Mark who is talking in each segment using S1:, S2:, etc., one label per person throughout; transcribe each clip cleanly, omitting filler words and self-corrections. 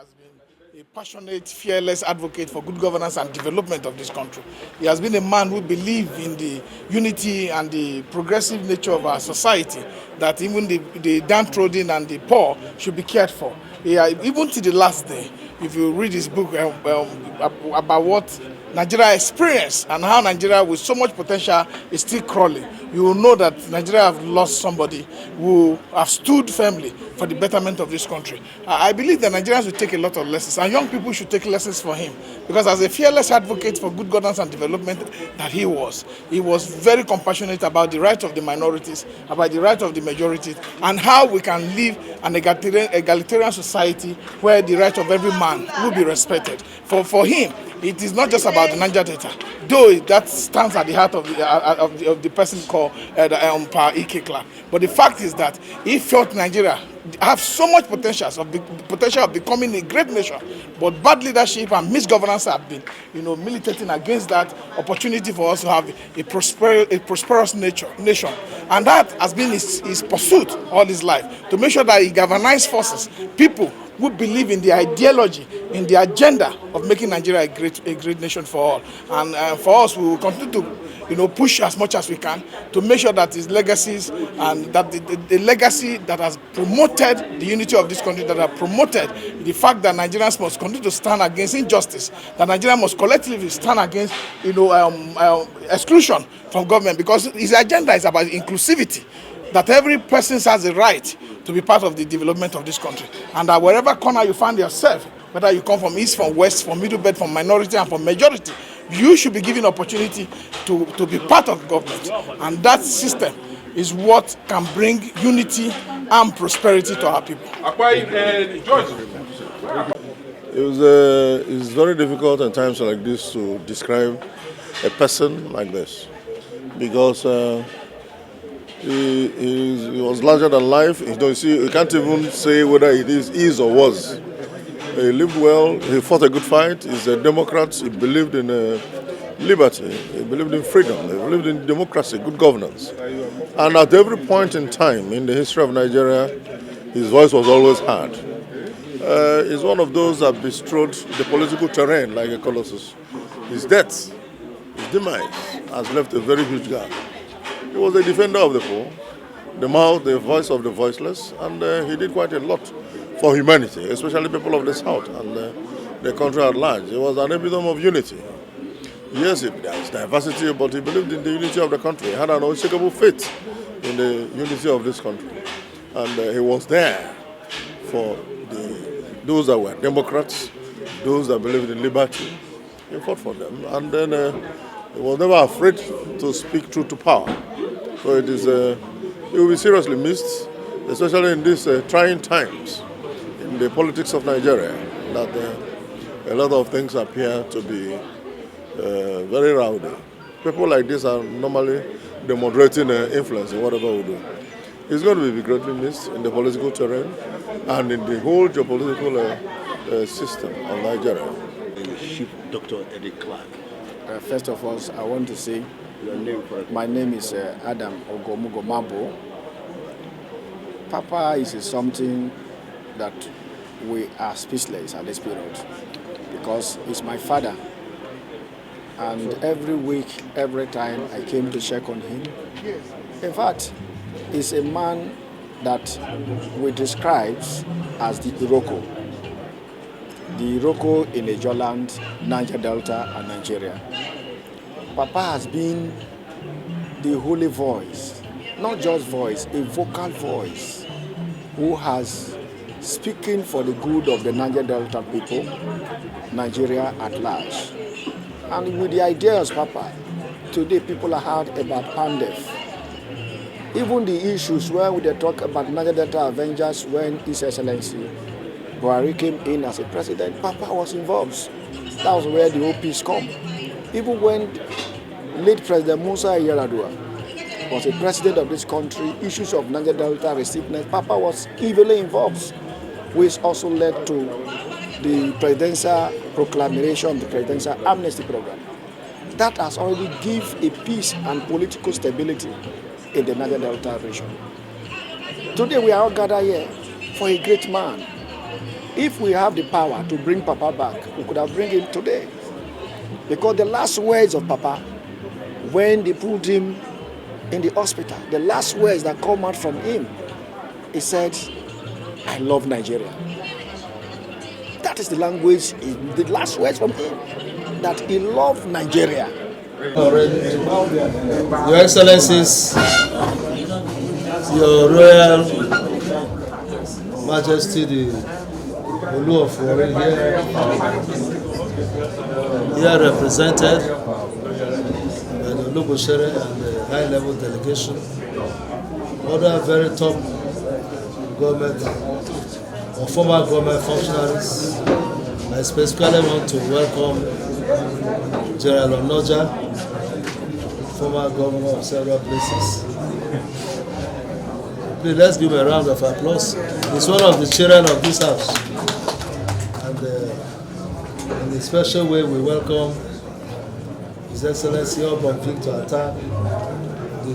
S1: has been a passionate, fearless advocate for good governance and development of this country. He has been a man who believed in the unity and the progressive nature of our society, that even the downtrodden and the poor should be cared for. Even to the last day, if you read his book about what Nigeria experienced and how Nigeria with so much potential is still crawling, you will know that Nigeria have lost somebody who have stood firmly for the betterment of this country. I believe that Nigerians will take a lot of lessons, and young people should take lessons from him, because as a fearless advocate for good governance and development that he was very compassionate about the rights of the minorities, about the rights of the majorities, and how we can live an egalitarian society where the right of every man will be respected. For him, it is not just about the Niger Delta, though that stands at the heart of the person called the Ike clan. But the fact is that he felt Nigeria have so much potential of becoming a great nation, but bad leadership and misgovernance have been, militating against that opportunity for us to have a prosperous nation. And that has been his pursuit all his life, to make sure that he galvanized forces, people who believe in the ideology, in the agenda of making Nigeria a great nation for all. And for us, we will continue to push as much as we can to make sure that his legacies and that the legacy that has promoted the unity of this country, that have promoted the fact that Nigerians must continue to stand against injustice, that Nigeria must collectively stand against exclusion from government, because his agenda is about inclusivity, that every person has a right to be part of the development of this country, and that wherever corner you find yourself, whether you come from east, from west, from middle belt, from minority and from majority, you should be given opportunity to be part of government. And that system is what can bring unity and prosperity to our people.
S2: It's very difficult at times like this to describe a person like this, because he was larger than life. You can't even say whether it is or was. He lived well. He fought a good fight. He's a Democrat. He believed in liberty. He believed in freedom. He believed in democracy, good governance. And at every point in time in the history of Nigeria, his voice was always heard. He's one of those that bestrode the political terrain like a colossus. His death, his demise, has left a very huge gap. He was a defender of the poor, the voice of the voiceless, and he did quite a lot for humanity, especially people of the South and the country at large. He was an epitome of unity. Yes, there is diversity, but he believed in the unity of the country. He had an unshakable faith in the unity of this country. And he was there for those that were Democrats, those that believed in liberty. He fought for them. And then he was never afraid to speak truth to power. So he will be seriously missed, especially in these trying times in the politics of Nigeria, that a lot of things appear to be very rowdy. People like this are normally the moderating influence in whatever we do. He's going to be greatly missed in the political terrain and in the whole geopolitical system of Nigeria.
S3: Chief Dr. Eddie Clark.
S4: First of all, I want to say my name is Adam Ogomugomabo. Papa is something that we are speechless at this period, because he's my father. And every week, every time I came to check on him, in fact, he's a man that we describe as the Iroko. The Iroko in Ejoland, Niger Delta, and Nigeria. Papa has been the holy voice, not just voice, a vocal voice, who has speaking for the good of the Niger Delta people, Nigeria at large. And with the ideas, Papa, today people are heard about PANDEF. Even the issues where we talk about Niger Delta Avengers, when His Excellency Buhari came in as a president, Papa was involved. That was where the OPs come. Even when late President Musa Yar'Adua was a president of this country, issues of Niger Delta receiptness, Papa was heavily involved, which also led to the presidential proclamation, the presidential amnesty program. That has already given a peace and political stability in the Niger Delta region. Today we are all gathered here for a great man, If we have the power to bring Papa back, we could have bring him today. Because the last words of Papa, when they put him in the hospital, the last words that come out from him, he said, I love Nigeria. That is the language, the last words from him, that he loved Nigeria.
S5: Your Excellencies, Your Royal Majesty, the Olu of Warren here represented by the Oluboshere and the high-level delegation, other very top government or former government functionaries. I specifically want to welcome General Onoja, former governor of several places. Please, let's give a round of applause. He's one of the children of this house. And in a special way, we welcome His Excellency Obon Victor Atta, the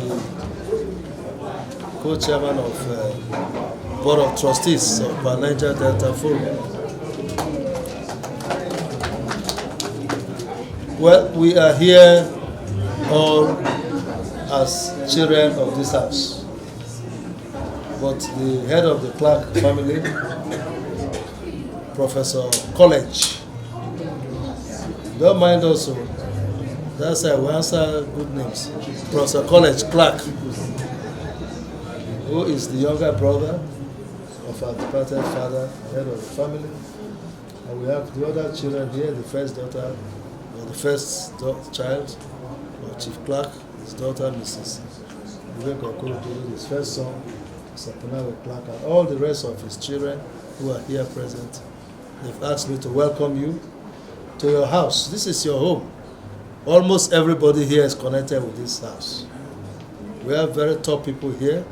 S5: co-chairman of Board of Trustees of Niger Delta Forum. Well, we are here all as children of this house. But the head of the Clark family, Professor College, don't mind also, that's why we answer good names. Professor College Clark, who is the younger brother of our departed father, head of the family. And we have the other children here, the first daughter, or the first child of Chief Clark, his daughter, Mrs. His first son, Sapanawe Clark, and all the rest of his children who are here present. They've asked me to welcome you to your house. This is your home. Almost everybody here is connected with this house. We have very top people here,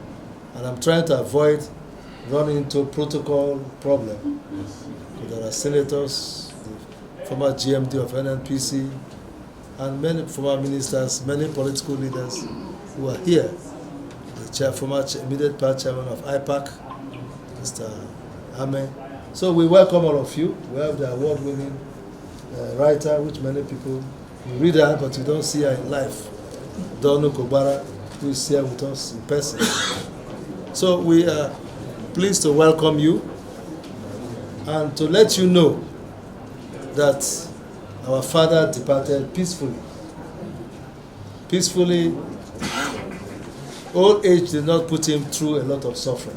S5: and I'm trying to avoid running into protocol problem. There are senators, the former GMD of NNPC, and many former ministers, many political leaders who are here. Former immediate past chairman of IPAC, Mr. Ame. So we welcome all of you. We have the award-winning writer, which many people read her, but you don't see her in life. Donu Kobara, who is here with us in person. So we are pleased to welcome you and to let you know that our father departed peacefully. Peacefully. Old age did not put him through a lot of suffering.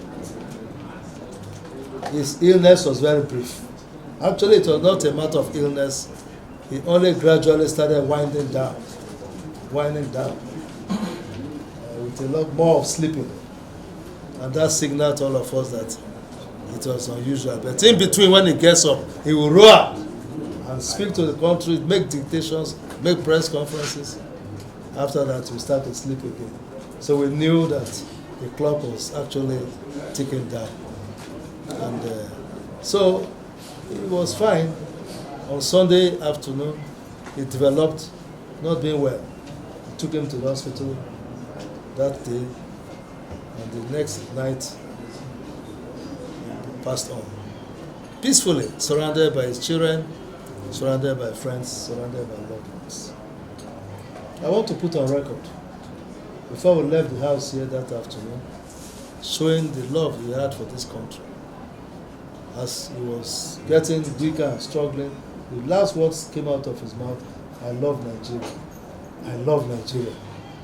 S5: His illness was very brief. Actually, it was not a matter of illness. He only gradually started winding down, with a lot more of sleeping. And that signaled to all of us that it was unusual. But in between, when he gets up, he will roar and speak to the country, make dictations, make press conferences. After that, we start to sleep again. So we knew that the clock was actually ticking down. And so it was fine. On Sunday afternoon, he developed not being well. We took him to the hospital that day, and the next night, he passed on. Peacefully, surrounded by his children, surrounded by friends, surrounded by loved ones. I want to put on record, before we left the house here that afternoon, showing the love he had for this country. As he was getting weaker and struggling, the last words came out of his mouth, I love Nigeria. I love Nigeria.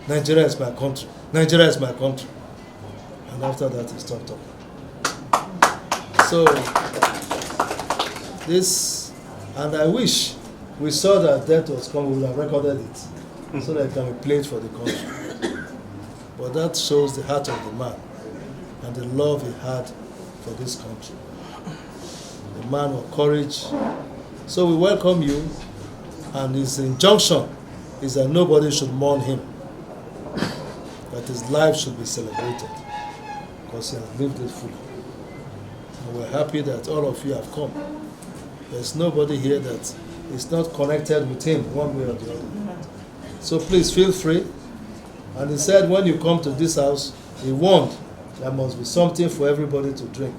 S5: Nigeria is my country. Nigeria is my country. And after that, he stopped talking. So, this, and I wish we saw that death was coming, we would have recorded it, so that it can be played for the country. But that shows the heart of the man and the love he had for this country. A man of courage. So we welcome you, and his injunction is that nobody should mourn him, that his life should be celebrated, because he has lived it fully. And we're happy that all of you have come. There's nobody here that is not connected with him one way or the other. So please feel free. And he said when you come to this house, he warned there must be something for everybody to drink.